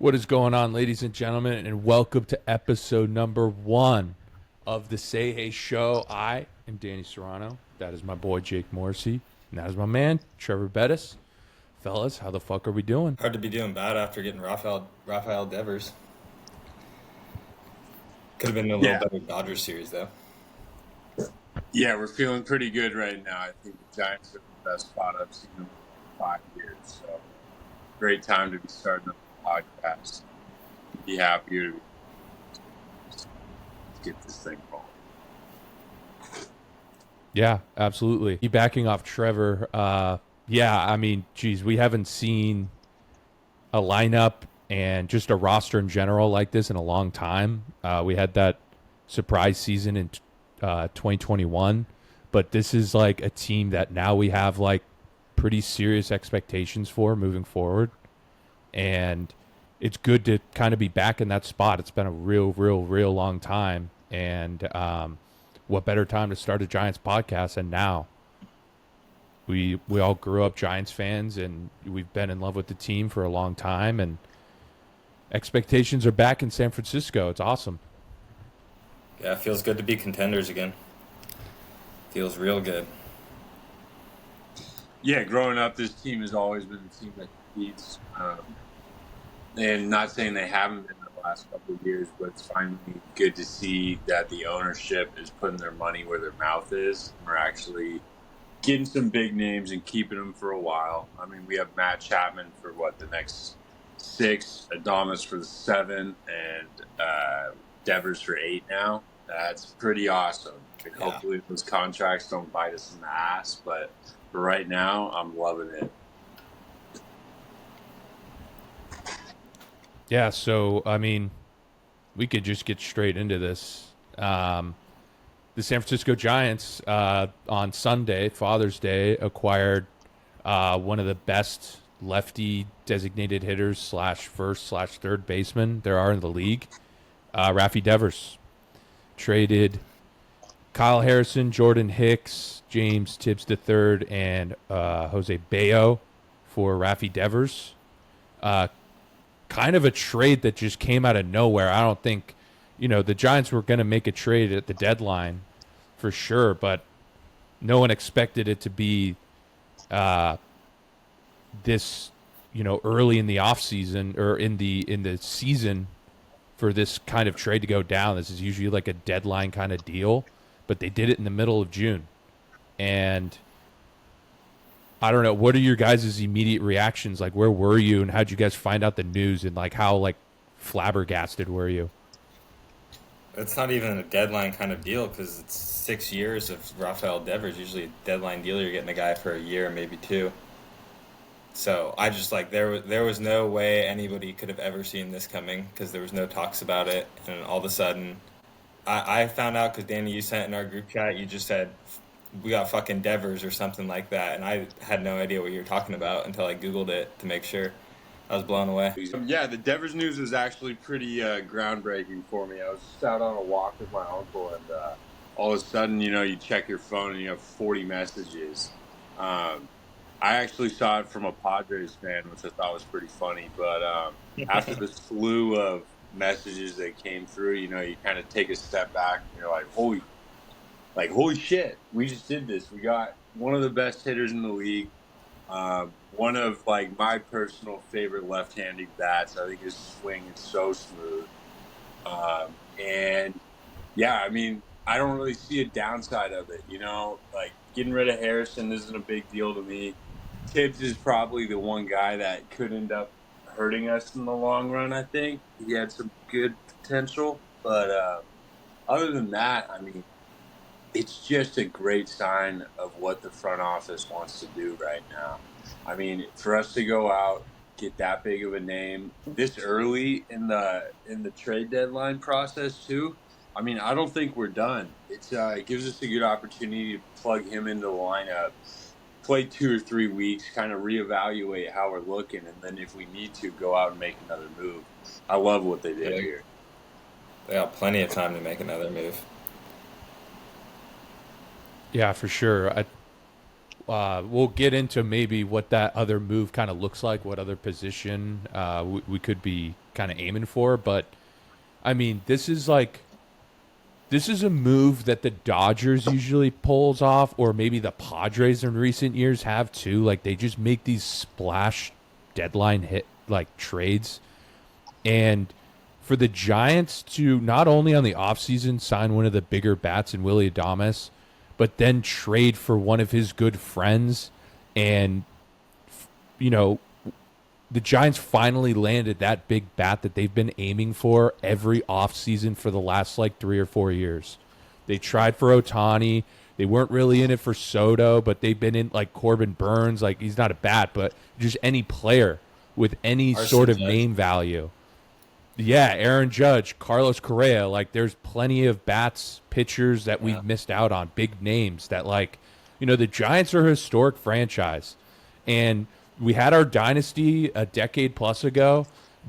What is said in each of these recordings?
What is going on, ladies and gentlemen, and welcome to episode number 1 of the Say Hey Show. I am Danny Serrano. That is my boy Jake Morrissey, and that is my man Trevor Bettis. Fellas, how the fuck are we doing? Hard to be doing bad after getting Rafael Devers. Could have been a little better Dodgers series though. Yeah, we're feeling pretty good right now. I think the Giants are the best spot I've seen them in 5 years. So, great time to be starting up the podcast. Be happier to get this thing rolling. Yeah, absolutely. Backing off Trevor, we haven't seen a lineup and just a roster in general like this in a long time. We had that surprise season in 2021, but this is like a team that now we have like pretty serious expectations for moving forward, and it's good to kind of be back in that spot. It's been a real long time, and what better time to start a Giants podcast? And now we all grew up Giants fans, and we've been in love with the team for a long time, and expectations are back in San Francisco. It's awesome. Yeah, it feels good to be contenders again. Feels real good. Yeah, growing up, this team has always been a team that competes. And not saying they haven't been the last couple of years, but it's finally good to see that the ownership is putting their money where their mouth is. We're actually getting some big names and keeping them for a while. I mean, we have Matt Chapman for the next 6, Adames for the 7, and Devers for 8 now. That's pretty awesome. And hopefully those contracts don't bite us in the ass, but for right now, I'm loving it. Yeah, so, I mean, we could just get straight into this. The San Francisco Giants, on Sunday, Father's Day, acquired one of the best lefty designated hitters / first / third baseman there are in the league, Rafael Devers. Traded Kyle Harrison, Jordan Hicks, James Tibbs III, and Jose Bayo for Rafael Devers. Kind of a trade that just came out of nowhere. I don't think, the Giants were going to make a trade at the deadline for sure, but no one expected it to be this, early in the offseason or in the season for this kind of trade to go down. This is usually like a deadline kind of deal, but they did it in the middle of June. And I don't know, what are your guys' immediate reactions? Like, where were you, and how'd you guys find out the news, and like how like flabbergasted were you? It's not even a deadline kind of deal because it's 6 years of Rafael Devers. Usually a deadline deal, you're getting a guy for a year, maybe 2. So I just there was no way anybody could have ever seen this coming because there was no talks about it. And all of a sudden, I found out because Danny, you sent in our group chat, you just said, we got fucking Devers or something like that. And I had no idea what you were talking about until I Googled it to make sure. I was blown away. Yeah, the Devers news was actually pretty groundbreaking for me. I was just out on a walk with my uncle, and all of a sudden, you check your phone and you have 40 messages. I actually saw it from a Padres fan, which I thought was pretty funny. But after the slew of messages that came through, you kind of take a step back and you're like, holy shit, we just did this. We got one of the best hitters in the league. One of my personal favorite left-handed bats. I think his swing is so smooth. And yeah, I mean, I don't really see a downside of it. Getting rid of Harrison isn't a big deal to me. Tibbs is probably the one guy that could end up hurting us in the long run, I think. He had some good potential. But other than that, I mean, it's just a great sign of what the front office wants to do right now. I mean, for us to go out, get that big of a name this early in the trade deadline process too, I mean, I don't think we're done. It gives us a good opportunity to plug him into the lineup, play 2 or 3 weeks, kind of reevaluate how we're looking, and then if we need to, go out and make another move. I love what they did here. They got plenty of time to make another move. Yeah, for sure. We'll get into maybe what that other move kind of looks like, what other position we could be kind of aiming for. But I mean, this is a move that the Dodgers usually pulls off, or maybe the Padres in recent years have too. Like they just make these splash deadline hit like trades. And for the Giants to not only on the offseason sign one of the bigger bats in Willie Adames, but then trade for one of his good friends, and you know, the Giants finally landed that big bat that they've been aiming for every offseason for the last like 3 or 4 years. They tried for Ohtani. They weren't really in it for Soto, but they've been in like Corbin Burns. Like he's not a bat, but just any player with any sort of name value. Yeah, Aaron Judge, Carlos Correa. Like there's plenty of bats, pitchers that we've missed out on, big names that like, the Giants are a historic franchise. And we had our dynasty a decade plus ago,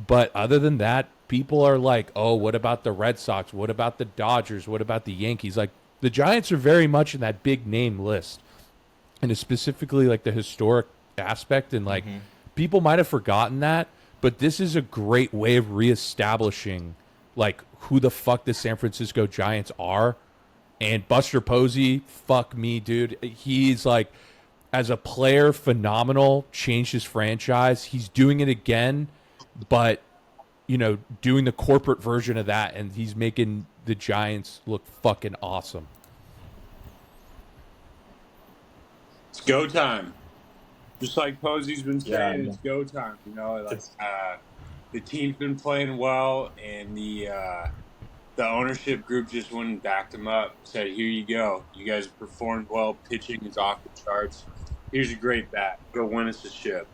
but other than that, people are like, oh, what about the Red Sox? What about the Dodgers? What about the Yankees? Like the Giants are very much in that big name list, and it's specifically like the historic aspect. And like people might have forgotten that, but this is a great way of reestablishing like who the fuck the San Francisco Giants are. And Buster Posey, fuck me, dude. He's like, as a player, phenomenal, changed his franchise. He's doing it again, but, doing the corporate version of that, and he's making the Giants look fucking awesome. It's go time. Just like Posey's been saying, it's go time. The team's been playing well, and the ownership group just went and backed him up, said, here you go. You guys performed well. Pitching is off the charts. Here's a great bat. Go win us a ship.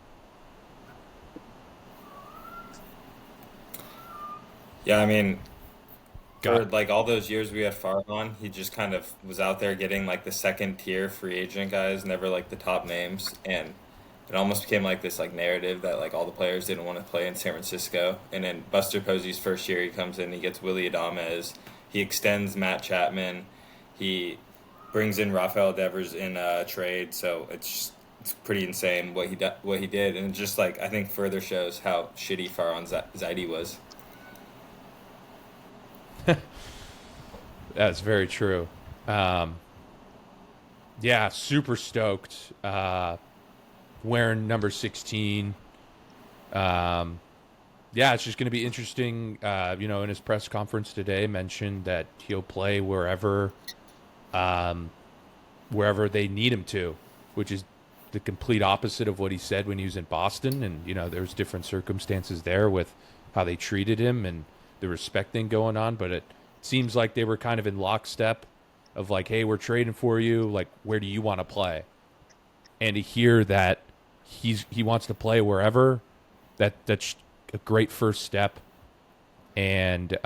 Yeah, I mean, for like all those years we had Farhan, he just kind of was out there getting like the second tier free agent guys, never like the top names, and it almost became like this like narrative that like all the players didn't want to play in San Francisco. And then Buster Posey's first year, he comes in, he gets Willie Adames, he extends Matt Chapman, he brings in Rafael Devers in a trade. So it's pretty insane what he did, and just like I think further shows how shitty Farhan Zaidi was. That's very true. Yeah, super stoked. Wearing number 16. Yeah, it's just going to be interesting. In his press conference today, mentioned that he'll play wherever they need him to, which is the complete opposite of what he said when he was in Boston. And, there's different circumstances there with how they treated him and the respect thing going on. But it seems like they were kind of in lockstep of like, hey, we're trading for you. Like, where do you want to play? And to hear that he wants to play wherever, that's a great first step. And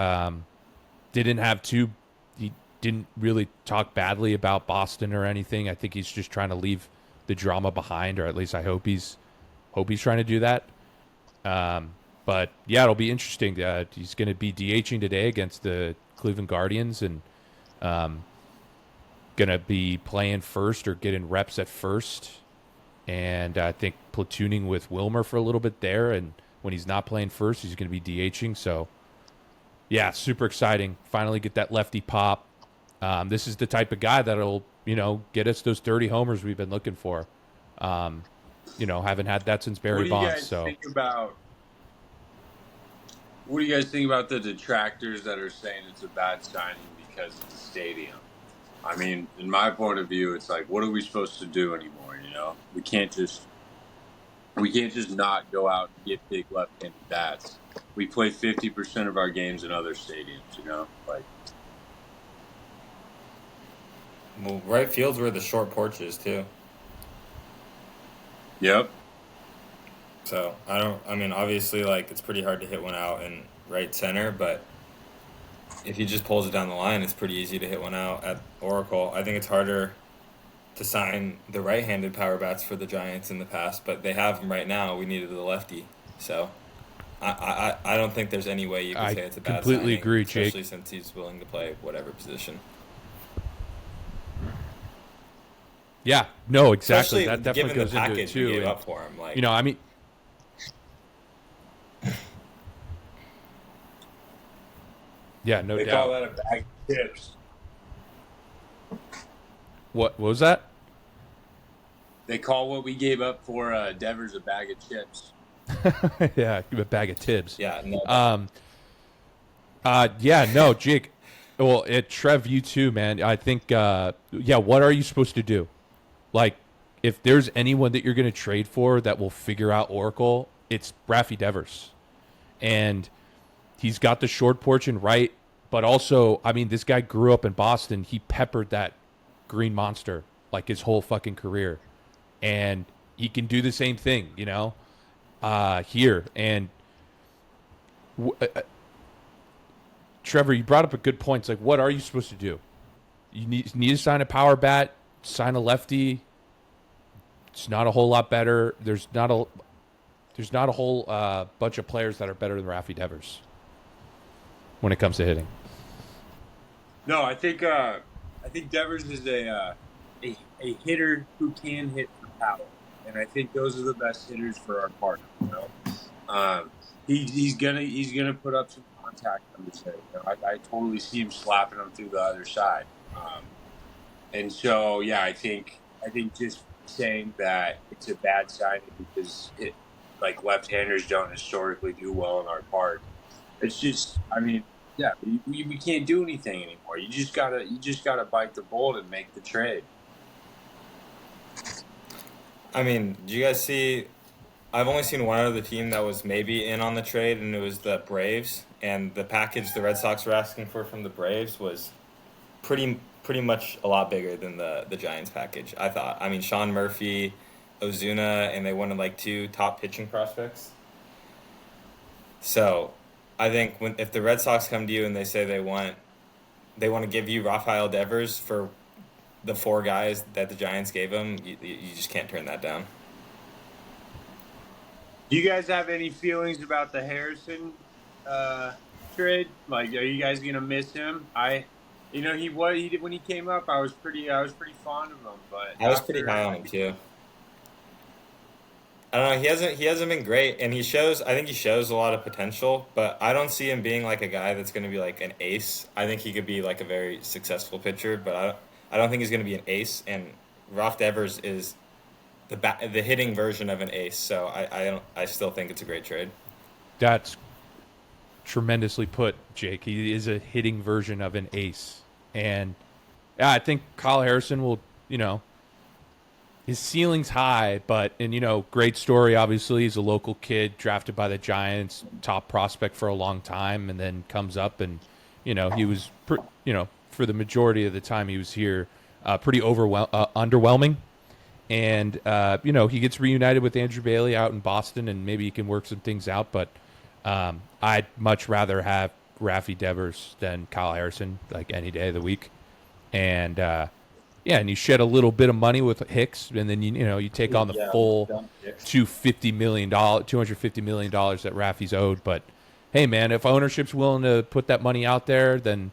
he didn't really talk badly about Boston or anything. I think he's just trying to leave the drama behind, or at least I hope he's trying to do that. But yeah, it'll be interesting. He's going to be DHing today against the Cleveland Guardians, and going to be playing first or getting reps at first. And I think platooning with Wilmer for a little bit there. And when he's not playing first, he's going to be DHing. So yeah, super exciting. Finally get that lefty pop. This is the type of guy that'll, get us those 30 homers we've been looking for. Haven't had that since Barry Bonds. What do you guys think about the detractors that are saying it's a bad signing because of the stadium? I mean, in my point of view, it's like, what are we supposed to do anymore? We can't just not go out and get big left-handed bats. We play 50% of our games in other stadiums. Well, right field's where the short porch is too. Yep. So obviously, like, it's pretty hard to hit one out in right center, but if he just pulls it down the line, it's pretty easy to hit one out at Oracle. I think it's harder to sign the right-handed power bats for the Giants in the past, but they have them right now. We needed the lefty, so I don't think there's any way you can say it's a bad signing. I completely agree, Jake. Especially since he's willing to play whatever position. Yeah, no, exactly. Especially that definitely given goes the into it package we too. gave And, up for him, like, I mean, Yeah, no They call doubt. that a bag of chips. What was that? They call what we gave up for Devers a bag of chips. Yeah, give a bag of Tibbs. Yeah, no doubt. Um, yeah, no, Jake. Well, Trev, you too, man. I think, yeah. What are you supposed to do? Like, if there's anyone that you're going to trade for that will figure out Oracle, it's Rafi Devers, and he's got the short porch and right. But also, I mean, this guy grew up in Boston. He peppered that green monster like his whole fucking career, and he can do the same thing, here. And w- uh, Trevor, you brought up a good point. It's like, what are you supposed to do? You need to sign a power bat, sign a lefty. It's not a whole lot better. There's not a whole bunch of players that are better than Rafi Devers when it comes to hitting. No, I think Devers is a hitter who can hit for power, and I think those are the best hitters for our park. He's gonna put up some contact. I'm just saying, I totally see him slapping him through the other side. And so, yeah, I think just saying that it's a bad signing because like left-handers don't historically do well in our park. It's just, I mean, yeah, we can't do anything anymore. You just gotta bite the bullet and make the trade. I mean, do you guys see? I've only seen one other team that was maybe in on the trade, and it was the Braves. And the package the Red Sox were asking for from the Braves was pretty much a lot bigger than the Giants package. I thought. I mean, Sean Murphy, Ozuna, and they wanted like two top pitching prospects. So, I think if the Red Sox come to you and they say they want to give you Rafael Devers for the four guys that the Giants gave him, you just can't turn that down. Do you guys have any feelings about the Harrison uh, trade? Like, are you guys gonna miss him? He did when he came up. I was pretty fond of him, but I was pretty after high on I him think too. I don't know. He hasn't been great, and he shows. I think he shows a lot of potential, but I don't see him being like a guy that's going to be like an ace. I think he could be like a very successful pitcher, but I don't think he's going to be an ace. And Ralph Devers is the hitting version of an ace. So I still think it's a great trade. That's tremendously put, Jake. He is a hitting version of an ace, and yeah, I think Kyle Harrison will. His ceiling's high, and great story. Obviously, he's a local kid drafted by the Giants, top prospect for a long time, and then comes up and he was for the majority of the time he was here, pretty underwhelming. And he gets reunited with Andrew Bailey out in Boston, and maybe he can work some things out. But I'd much rather have Rafi Devers than Kyle Harrison, like any day of the week. And yeah, and you shed a little bit of money with Hicks, and then you take on the Yeah, full dumb picks. $250 million that Rafi's owed. But hey, man, if ownership's willing to put that money out there, then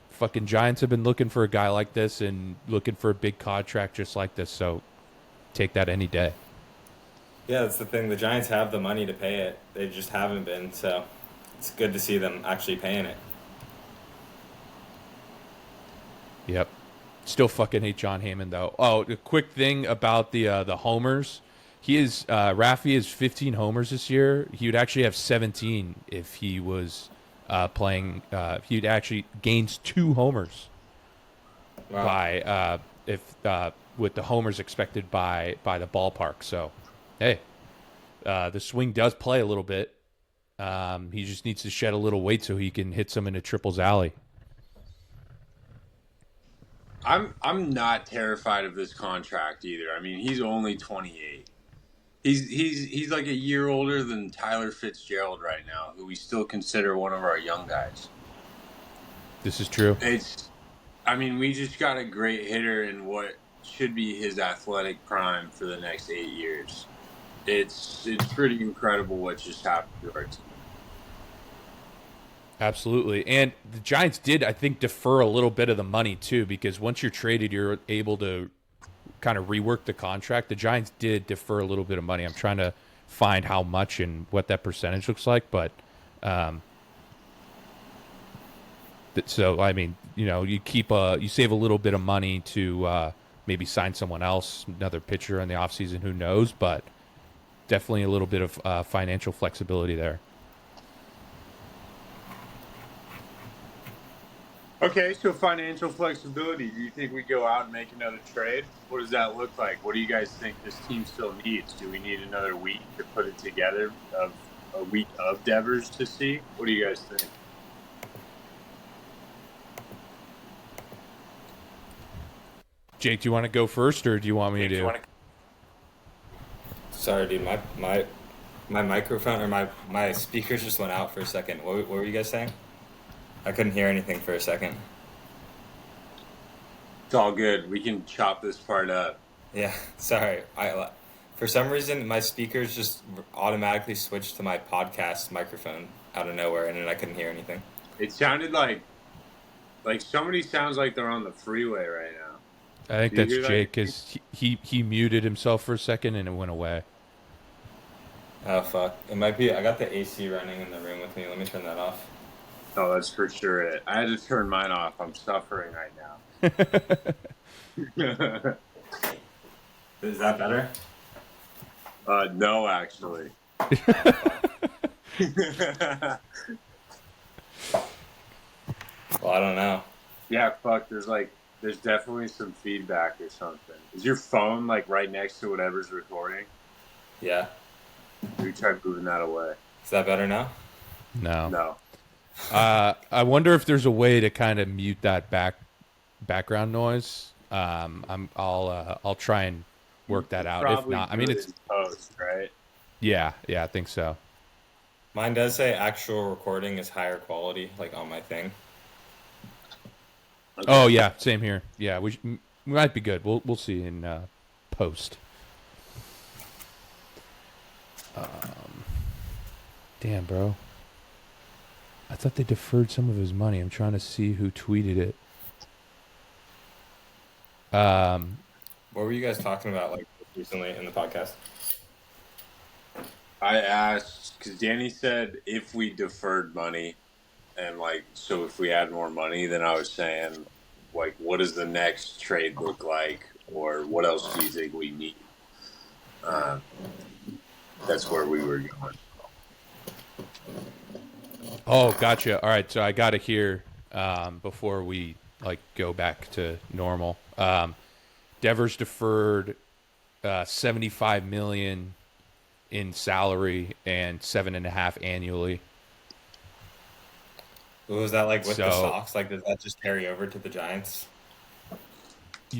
fucking Giants have been looking for a guy like this and looking for a big contract just like this. So take that any day. Yeah, that's the thing. The Giants have the money to pay it. They just haven't been. So it's good to see them actually paying it. Yep. Still fucking hate John Heyman though. Oh, a quick thing about the homers. Rafi is 15 homers this year. He would actually have 17 if he was playing. He'd actually gains 2 homers Wow. by if with the homers expected by the ballpark. So, hey, the swing does play a little bit. He just needs to shed a little weight so he can hit some into triples alley. I'm not terrified of this contract either. I mean, he's only 28. He's like a year older than Tyler Fitzgerald right now, who we still consider one of our young guys. This is true. I mean, we just got a great hitter in what should be his athletic prime for the next 8 years. It's pretty incredible what just happened to our team. Absolutely. And the Giants did, I think, defer a little bit of the money, too, because once you're traded, you're able to kind of rework the contract. The Giants did defer a little bit of money. I'm trying to find how much and what that percentage looks like, but So I mean, you save a little bit of money to maybe sign someone else, another pitcher in the offseason, who knows, but definitely a little bit of financial flexibility there. Okay, so financial flexibility. Do you think we go out and make another trade? What does that look like? What do you guys think this team still needs? Do we need another week to put it together, of a week of Devers to see? What do you guys think? Jake, do you want to go first, or do you want me to? Sorry, dude. My microphone or my speakers just went out for a second. What were you guys saying? I couldn't hear anything for a second. It's all good. We can chop this part up. Yeah, sorry. For some reason my speakers just automatically switched to my podcast microphone out of nowhere, and then I couldn't hear anything. It sounded like somebody sounds like they're on the freeway right now. I think that's Jake, because he muted himself for a second and it went away. Oh fuck! It might be. I got the AC running in the room with me. Let me turn that off. Oh, that's for sure it. I had to turn mine off. I'm suffering right now. Is that better? No, actually. Well, I don't know. Yeah, fuck. There's definitely some feedback or something. Is your phone like right next to whatever's recording? Yeah. We tried moving that away. Is that better now? No. I wonder if there's a way to kind of mute that background noise. I'll try and work that out. Probably If not, I mean, it's in post, right? Yeah, I think so. Mine does say actual recording is higher quality, like on my thing. Okay. Oh yeah, same here. Yeah, we might be good. We'll see in post. Damn, bro. I thought they deferred some of his money. I'm trying to see who tweeted it. What were you guys talking about like recently in the podcast? I asked because Danny said if we deferred money, and so if we had more money, then I was saying, what does the next trade look like, or what else do you think we need? That's where we were going. Oh, gotcha. All right, so I got to hear before we go back to normal. Devers deferred $75 million in salary and $7.5 million annually. What was that like with the Sox? Like, does that just carry over to the Giants?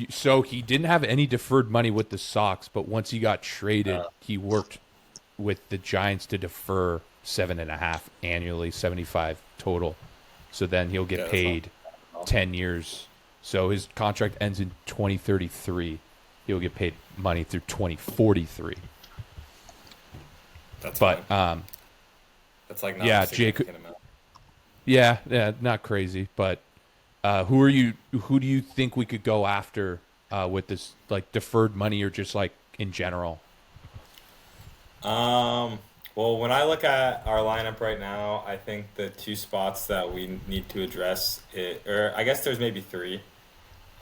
So he didn't have any deferred money with the Sox, but once he got traded, he worked with the Giants to defer $7.5 million annually, 75 total. So then he'll get paid 10 years. So his contract ends in 2033. He'll get paid money through 2043. That's but fine. That's like not yeah, a significant amount. Yeah, not crazy. But who do you think we could go after with this deferred money, or just in general? Well, when I look at our lineup right now, I think the two spots that we need to address or I guess there's maybe three.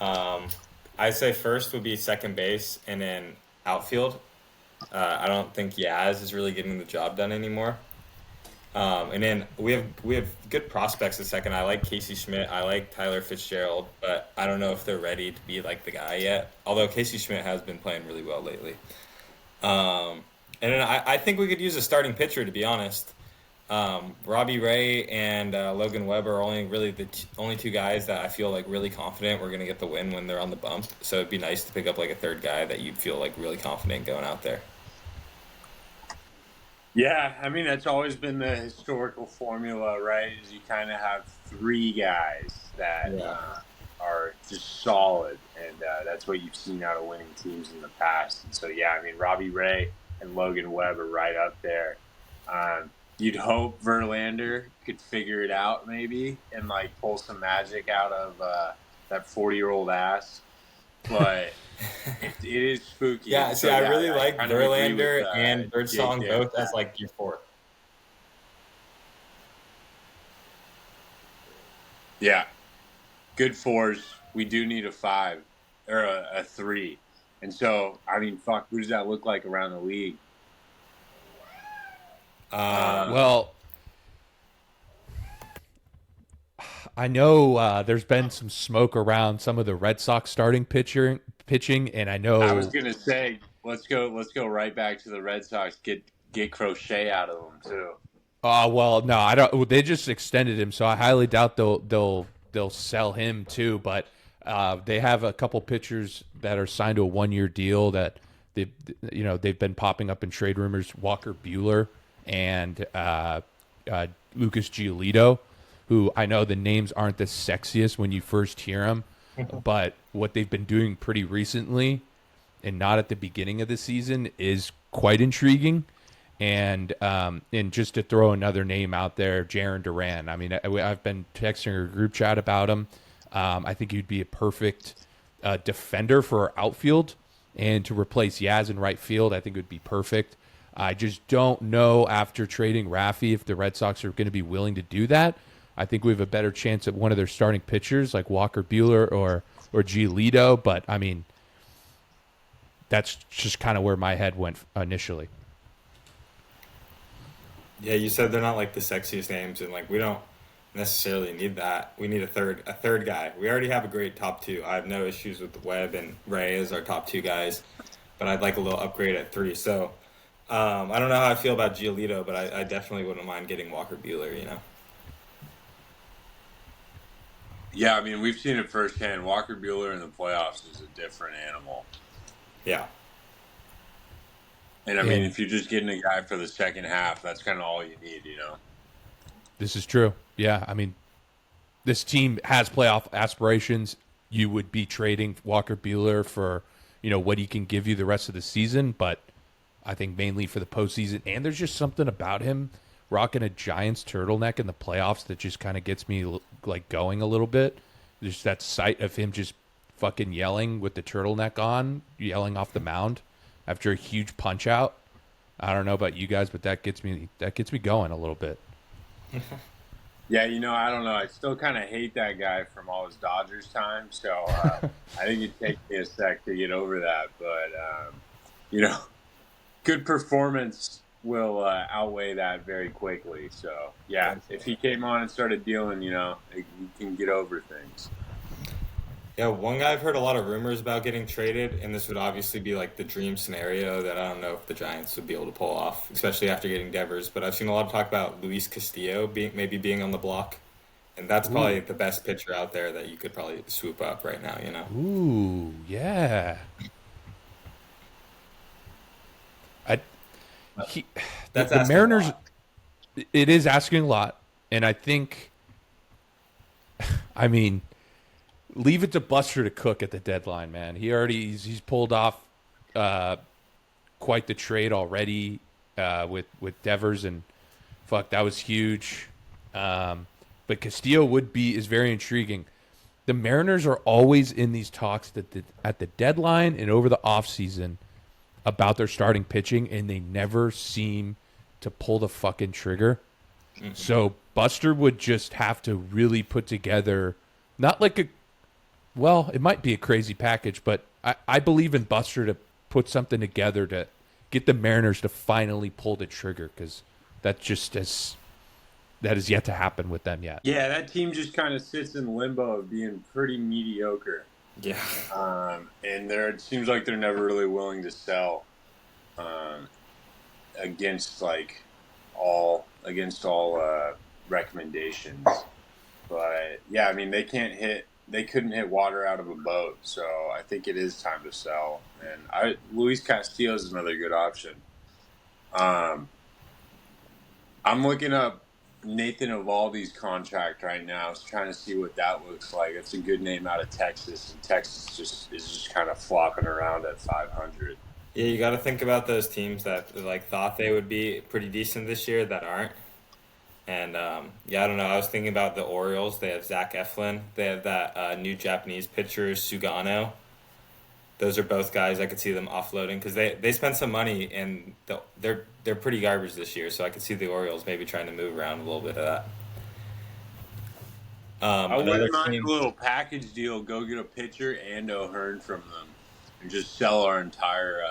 I'd say first would be second base, and then outfield. I don't think Yaz is really getting the job done anymore. And then we have good prospects at second. I like Casey Schmidt. I like Tyler Fitzgerald, but I don't know if they're ready to be the guy yet. Although Casey Schmidt has been playing really well lately. And then I think we could use a starting pitcher, to be honest. Robbie Ray and Logan Webb are only really the only two guys that I feel really confident we're going to get the win when they're on the bump. So it'd be nice to pick up a third guy that you'd feel really confident going out there. Yeah, I mean, that's always been the historical formula, right? Is you kind of have three guys that are just solid, and that's what you've seen out of winning teams in the past. And so, yeah, I mean, Robbie Ray and Logan Webb are right up there. You'd hope Verlander could figure it out maybe and pull some magic out of that 40-year-old ass, but it is spooky. Yeah, see, I really like Verlander and Birdsong both as your fourth. Yeah, good fours. We do need a 5 or a 3. And so, I mean, fuck, who does that look like around the league? Well, I know there's been some smoke around some of the Red Sox starting pitching, and I I was know. gonna say, let's go right back to the Red Sox. Get Crochet out of them too. Well, no, I don't. They just extended him, so I highly doubt they'll sell him too. But they have a couple pitchers that are signed to a 1-year deal that they've been popping up in trade rumors. Walker Buehler and Lucas Giolito, who I know the names aren't the sexiest when you first hear them, but what they've been doing pretty recently, and not at the beginning of the season, is quite intriguing. And just to throw another name out there, Jaron Duran. I mean, I've been texting our group chat about him. I think he'd be a perfect defender for our outfield, and to replace Yaz in right field, I think would be perfect. I just don't know after trading Rafi if the Red Sox are going to be willing to do that. I think we have a better chance at one of their starting pitchers like Walker Buehler or Giolito, but I mean, that's just kind of where my head went initially. Yeah, you said they're not like the sexiest names, and like we don't necessarily need that. We need a third guy. We already have a great top two. I have no issues with Webb and Ray as our top two guys, but I'd like a little upgrade at 3. So I don't know how I feel about Giolito, but I definitely wouldn't mind getting Walker Buehler. Yeah, I mean, we've seen it firsthand. Walker Buehler in the playoffs is a different animal. Yeah. And I mean, if you're just getting a guy for the second half, that's kind of all you need, This is true. Yeah, I mean, this team has playoff aspirations. You would be trading Walker Buehler for, what he can give you the rest of the season, but I think mainly for the postseason. And there's just something about him rocking a Giants turtleneck in the playoffs that just kind of gets me like going a little bit. There's that sight of him just fucking yelling with the turtleneck on, yelling off the mound after a huge punch out. I don't know about you guys, but that gets me going a little bit. Yeah, I don't know. I still kind of hate that guy from all his Dodgers time. So I think it'd take me a sec to get over that. But, good performance will outweigh that very quickly. So, yeah, if he came on and started dealing, he can get over things. Yeah, one guy I've heard a lot of rumors about getting traded, and this would obviously be like the dream scenario that I don't know if the Giants would be able to pull off, especially after getting Devers. But I've seen a lot of talk about Luis Castillo maybe being on the block, and that's probably the best pitcher out there that you could probably swoop up right now. Ooh, yeah. The Mariners. It is asking a lot, and I think. I mean. Leave it to Buster to cook at the deadline, man. He's pulled off quite the trade already with Devers, and fuck, that was huge. But Castillo is very intriguing. The Mariners are always in these talks at the deadline and over the offseason about their starting pitching, and they never seem to pull the fucking trigger. Mm-hmm. So Buster would just have to really put together, not like it might be a crazy package, but I believe in Buster to put something together to get the Mariners to finally pull the trigger, because that has yet to happen with them yet. Yeah, that team just kind of sits in limbo of being pretty mediocre. Yeah. And it seems like they're never really willing to sell against all recommendations. But yeah, I mean, they couldn't hit water out of a boat, so I think it is time to sell. And Luis Castillo is another good option. I'm looking up Nathan Eovaldi's contract right now. I was trying to see what that looks like. It's a good name out of Texas, and Texas is just kind of flopping around at 500. Yeah, you got to think about those teams that thought they would be pretty decent this year that aren't. And, I don't know. I was thinking about the Orioles. They have Zach Eflin. They have that new Japanese pitcher, Sugano. Those are both guys I could see them offloading because they spent some money, and they're pretty garbage this year. So I could see the Orioles maybe trying to move around a little bit of that. I Another wouldn't mind a team. little package deal. Go get a pitcher and O'Hearn from them, and just sell our entire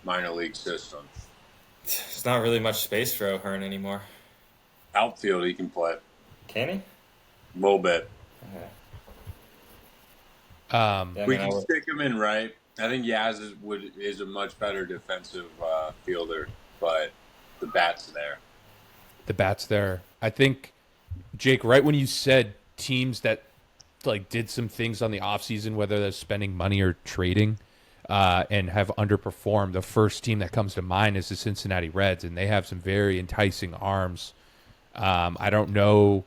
minor league system. There's not really much space for O'Hearn anymore. Outfield, he can play Can he? a little bit. Okay. Um, Yeah, I We mean, I can would. stick him in right. I think Yaz is a much better defensive fielder, but the bat's there. the bat's there. I think, Jake, right when you said teams that like did some things on the offseason, whether they're spending money or trading, and have underperformed, the first team that comes to mind is the Cincinnati Reds, and they have some very enticing arms. I don't know.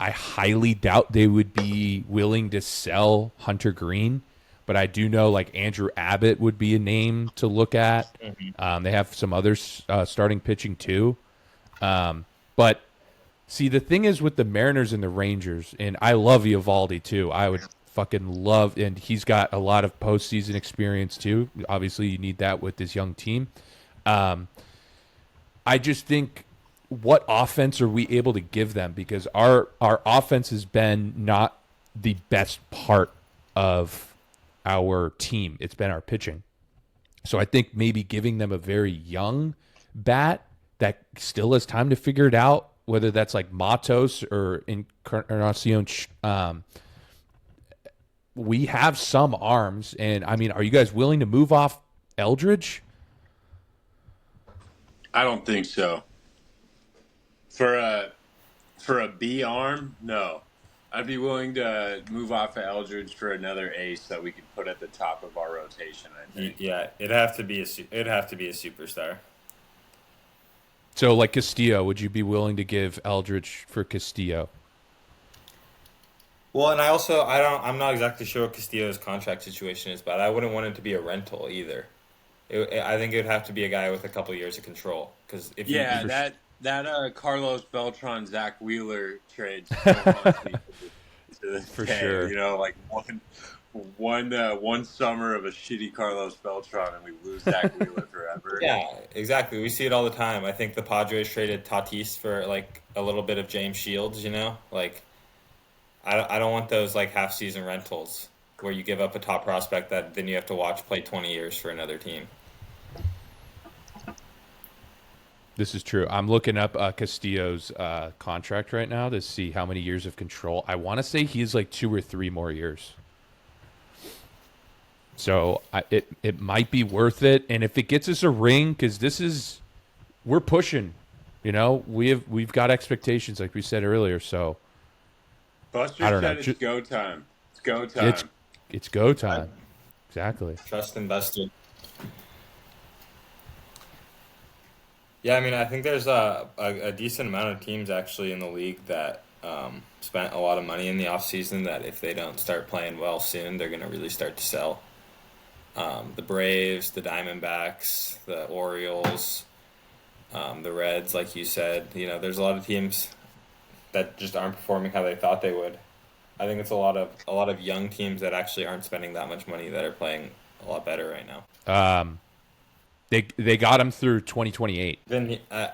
I highly doubt they would be willing to sell Hunter Green, but I do know like Andrew Abbott would be a name to look at. They have some others starting pitching too. But see, the thing is with the Mariners and the Rangers, and I love Eovaldi too. I would fucking love, and he's got a lot of postseason experience too. Obviously, you need that with this young team. I just think, what offense are we able to give them? Because our offense has been not the best part of our team. It's been our pitching. So I think maybe giving them a very young bat that still has time to figure it out, whether that's like Matos or Encarnacion. We have some arms, and I mean, are you guys willing to move off Eldridge? I don't think so. For a B arm, no. I'd be willing to move off of Eldridge for another ace that we could put at the top of our rotation. I think. Yeah, it'd have to be a superstar. So, like Castillo, would you be willing to give Eldridge for Castillo? Well, and I'm not exactly sure what Castillo's contract situation is, but I wouldn't want it to be a rental either. I think it would have to be a guy with a couple years of control, because if you Yeah, that Carlos Beltran Zach Wheeler trade still haunts me to this For day. sure. You know, like one summer of a shitty Carlos Beltran, and we lose Zach Wheeler forever. Yeah, exactly. We see it all the time. I think the Padres traded Tatis for like a little bit of James Shields. Like I don't want those like half season rentals where you give up a top prospect that then you have to watch play 20 years for another team. This is true. I'm looking up Castillo's contract right now to see how many years of control. I want to say he's like 2 or 3 more years. So it might be worth it, and if it gets us a ring, because we're pushing. We've got expectations, like we said earlier. So Buster I don't said know. it's go time. It's go time. It's go time. Exactly. Trust invested. Yeah, I mean, I think there's a decent amount of teams actually in the league that spent a lot of money in the offseason that if they don't start playing well soon, they're going to really start to sell. The Braves, the Diamondbacks, the Orioles, the Reds, like you said. There's a lot of teams that just aren't performing how they thought they would. I think it's a lot of young teams that actually aren't spending that much money that are playing a lot better right now. They got him through 2028. Then I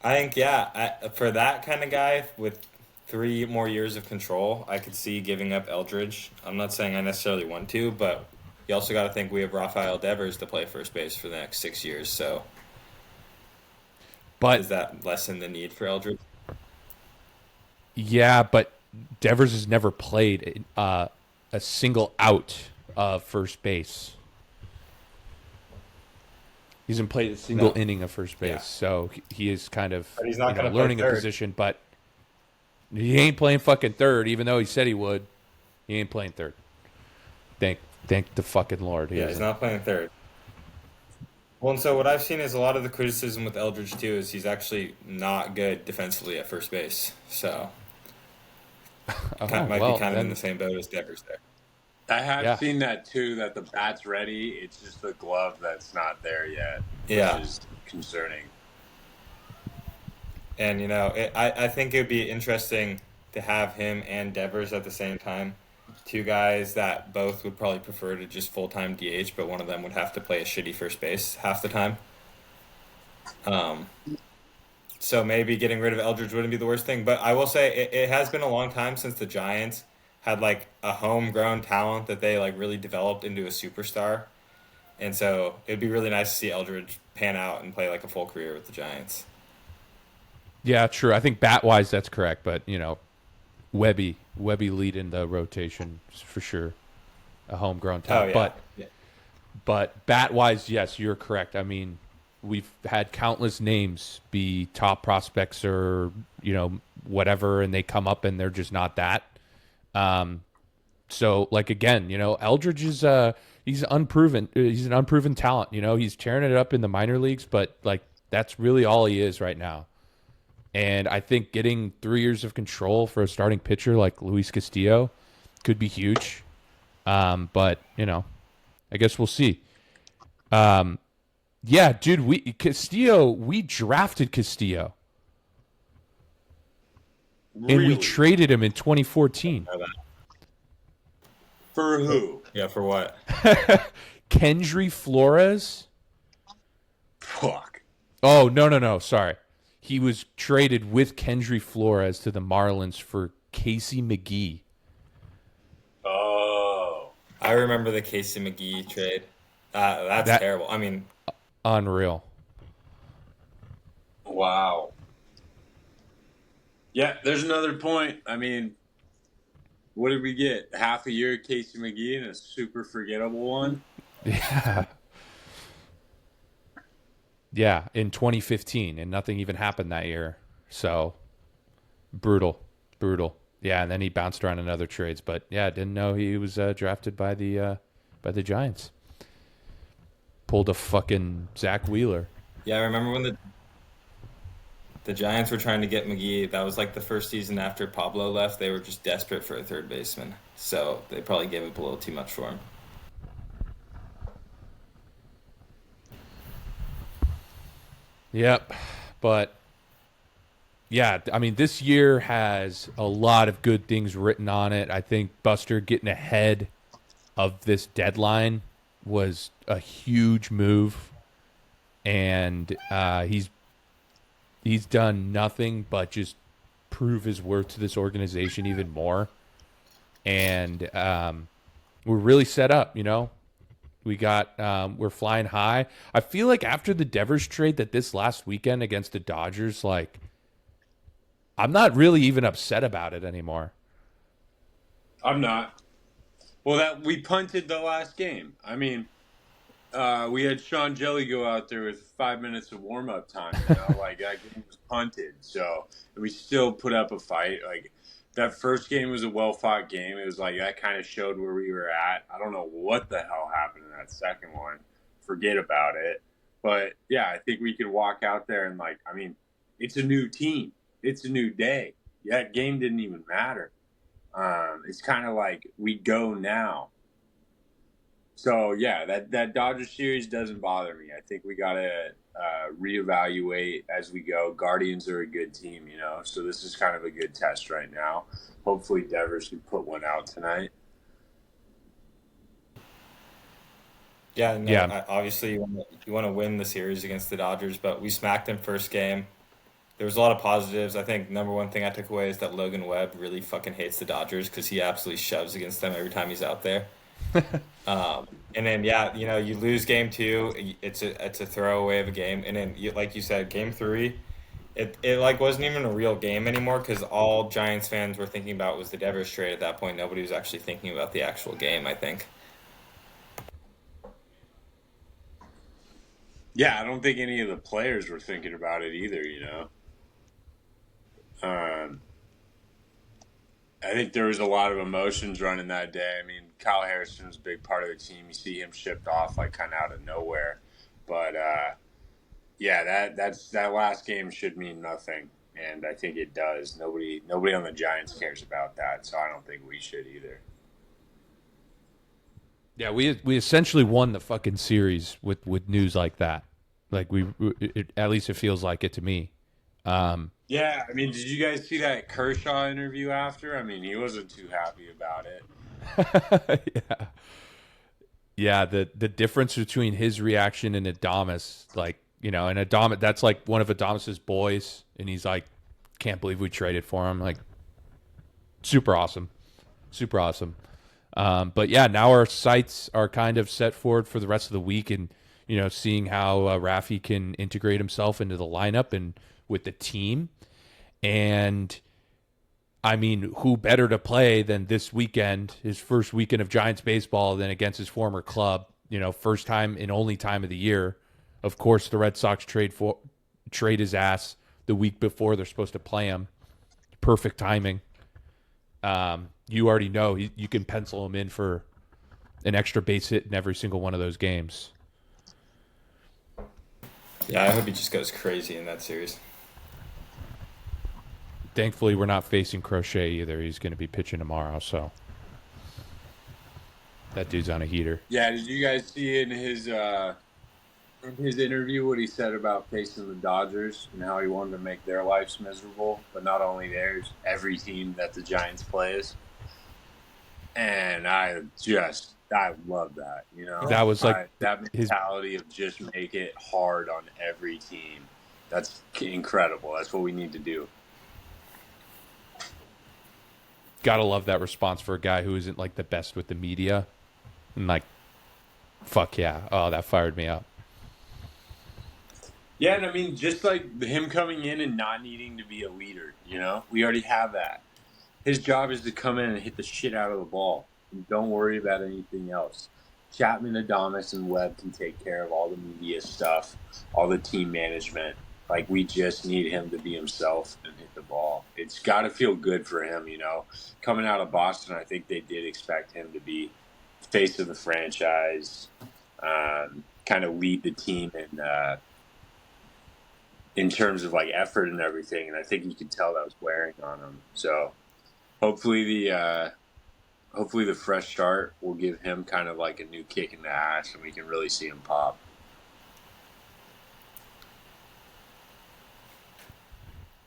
think, yeah, for that kind of guy with 3 more years of control, I could see giving up Eldridge. I'm not saying I necessarily want to, but you also got to think we have Rafael Devers to play first base for the next 6 years. So, But does that lessen the need for Eldridge? yeah, but Devers has never played a single out of first base. He hasn't played a single inning of first base, so he is kind of But he's not gonna play learning a third. position. But he ain't playing fucking third, even though he said he would. He ain't playing third. Thank the fucking Lord. Yeah, he's not playing third. Well, and so what I've seen is a lot of the criticism with Eldridge too is he's actually not good defensively at first base. So might be kind of in the same boat as Devers there. I have seen that too, that the bat's ready. It's just the glove that's not there yet, which is concerning. And, I think it would be interesting to have him and Devers at the same time. 2 guys that both would probably prefer to just full-time DH, but one of them would have to play a shitty first base half the time. So maybe getting rid of Eldridge wouldn't be the worst thing. But I will say it has been a long time since the Giants had like a homegrown talent that they like really developed into a superstar. And so it'd be really nice to see Eldridge pan out and play like a full career with the Giants. Yeah, true. I think bat wise that's correct, but you know, Webby lead in the rotation for sure. A homegrown Oh talent. yeah. Yeah. But bat wise, yes, you're correct. I mean, we've had countless names be top prospects or, you know, whatever, and they come up and they're just not that. So like again, you know, Eldridge is he's unproven. He's an unproven talent. You know, he's tearing it up in the minor leagues, but like that's really all he is right now. And I think getting 3 years of control for a starting pitcher like Luis Castillo could be huge. But you know, I guess we'll see. Yeah, dude, we drafted Castillo and we Really? traded him in 2014. For who? Yeah, for what? Kendry Flores. Fuck. Oh, no, sorry. He was traded with Kendry Flores to the Marlins for Casey McGee. Oh. I remember the Casey McGee trade. That's That- terrible. I mean, Unreal. Wow. Yeah, there's another point. I mean, what did we get? Half a year of Casey McGee and a super forgettable one? Yeah. Yeah, in 2015, and nothing even happened that year. So brutal. Yeah, and then he bounced around in other trades, but yeah, didn't know he was drafted by the Giants. Pulled a fucking Zach Wheeler. yeah, I remember when the Giants were trying to get McGee. That was like the first season after Pablo left. They were just desperate for a third baseman. So they probably gave up a little too much for him. Yep, but yeah, I mean, this year has a lot of good things written on it. I think Buster getting ahead of this deadline was a huge move, and he's done nothing but just prove his worth to this organization even more. And we're really set up, you know. We got we're flying high. I feel like after the Devers trade that this last weekend against the Dodgers, like I'm not really even upset about it anymore. I'm not. Well, that we punted the last game. I mean, we had Sean Jelly go out there with 5 minutes of warm up time. You know, like that game was punted, so we still put up a fight. Like that first game was a well fought game. It was like that kind of showed where we were at. I don't know what the hell happened in that second one. Forget about it. But yeah, I think we could walk out there and like, I mean, it's a new team. It's a new day. That game didn't even matter. It's kind of like we go now. So yeah, that Dodgers series doesn't bother me. I think we gotta reevaluate as we go. Guardians are a good team, you know. So this is kind of a good test right now. Hopefully, Devers can put one out tonight. Yeah, no, Yeah. obviously you want to win the series against the Dodgers, but we smacked them first game. There was a lot of positives. I think number one thing I took away is that Logan Webb really fucking hates the Dodgers because he absolutely shoves against them every time he's out there. And then yeah, you know, you lose game two, it's a throwaway of a game, and then like you said, game three, it like wasn't even a real game anymore because all Giants fans were thinking about was the Devers trade at that point. Nobody was actually thinking about the actual game, I think. Yeah, I don't think any of the players were thinking about it either. You know, um, I think there was a lot of emotions running that day. I mean, Kyle Harrison was a big part of the team. You see him shipped off like kind of out of nowhere, but yeah, that last game should mean nothing, and I think it does. Nobody on the Giants cares about that, so I don't think we should either. Yeah, we essentially won the fucking series with news like that. Like at least it feels like it to me. Yeah, I mean, did you guys see that Kershaw interview after? I mean, he wasn't too happy about it. Yeah. Yeah, the difference between his reaction and Adamas, like and Adamas, that's like one of Adamas's boys, and he's like, can't believe we traded for him. Like, super awesome. Super awesome. But yeah, now our sights are kind of set forward for the rest of the week, and seeing how Rafi can integrate himself into the lineup and with the team. And I mean, who better to play than this weekend, his first weekend of Giants baseball, than against his former club? First time and only time of the year. Of course, the Red Sox trade his ass the week before they're supposed to play him. Perfect timing. You already know you can pencil him in for an extra base hit in every single one of those games. Yeah, I hope he just goes crazy in that series. Thankfully, we're not facing Crochet either. He's going to be pitching tomorrow, so that dude's on a heater. Yeah, did you guys see in his interview what he said about facing the Dodgers and how he wanted to make their lives miserable, but not only theirs, every team that the Giants plays. And I love that. That was like that mentality of just make it hard on every team. That's incredible. That's what we need to do. Gotta love that response for a guy who isn't like the best with the media. And like, fuck yeah. Oh, that fired me up. Yeah, and I mean, just like him coming in and not needing to be a leader, we already have that. His job is to come in and hit the shit out of the ball. And don't worry about anything else. Chapman, Adames, and Webb can take care of all the media stuff, all the team management. Like, we just need him to be himself and hit the ball. It's got to feel good for him, Coming out of Boston, I think they did expect him to be face of the franchise, kind of lead the team in terms of, like, effort and everything. And I think you could tell that was wearing on him. So hopefully the fresh start will give him kind of like a new kick in the ass, and we can really see him pop.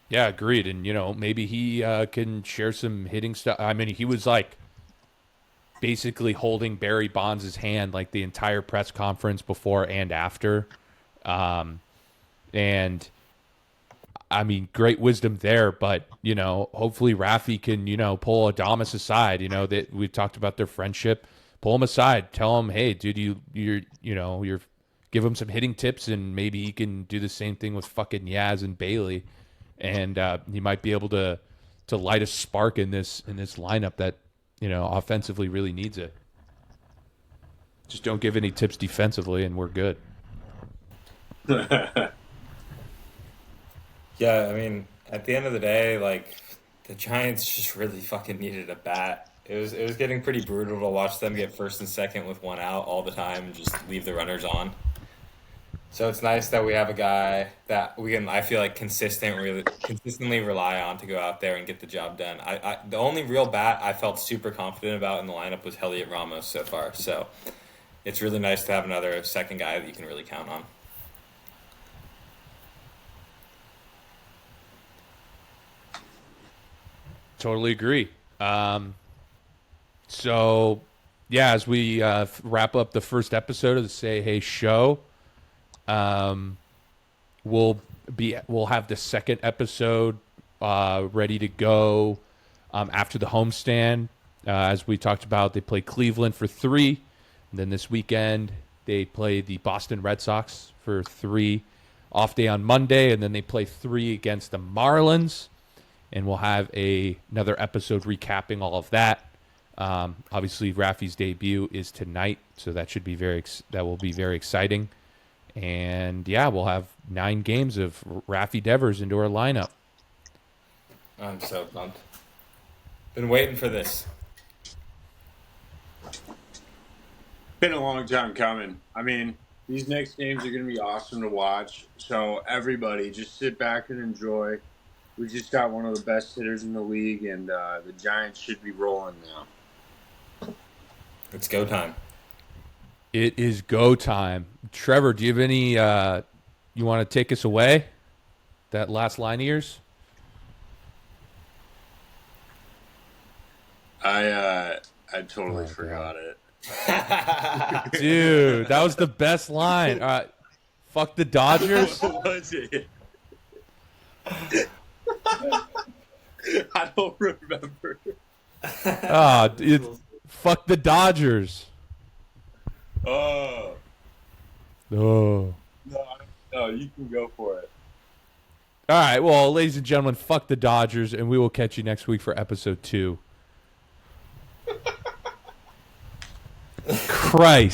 Yeah, agreed. And, maybe he can share some hitting stuff. I mean, he was like basically holding Barry Bonds' hand like the entire press conference before and after. And I mean, great wisdom there, but, hopefully Rafi can, pull Adames aside, that we've talked about their friendship, pull him aside, tell him, hey, dude, you're give him some hitting tips, and maybe he can do the same thing with fucking Yaz and Bailey. And he might be able to light a spark in this lineup that, offensively really needs it. Just don't give any tips defensively, and we're good. Yeah, I mean, at the end of the day, like, the Giants just really fucking needed a bat. It was getting pretty brutal to watch them get first and second with one out all the time and just leave the runners on. So it's nice that we have a guy that we can, I feel like, consistently rely on to go out there and get the job done. The only real bat I felt super confident about in the lineup was Heliot Ramos so far. So it's really nice to have another second guy that you can really count on. Totally agree. So, yeah, as we wrap up the first episode of the Say Hey show, we'll have the second episode ready to go after the homestand. As we talked about, they play Cleveland for 3. And then this weekend, they play the Boston Red Sox for 3. Off day on Monday, and then they play 3 against the Marlins. And we'll have another episode recapping all of that. Obviously, Rafi's debut is tonight, so that will be very exciting. And yeah, we'll have 9 games of Rafi Devers into our lineup. I'm so pumped. Been waiting for this. Been a long time coming. I mean, these next games are going to be awesome to watch. So everybody, just sit back and enjoy. We just got one of the best hitters in the league, and the Giants should be rolling now. It's go time. It is go time. Trevor, do you have any you want to take us away? That last line of yours? I totally forgot it. Dude, that was the best line. All right. Fuck the Dodgers. What was it? I don't remember. Ah, fuck the Dodgers. Oh. Oh. No, you can go for it. All right. Well, ladies and gentlemen, fuck the Dodgers, and we will catch you next week for episode 2. Christ.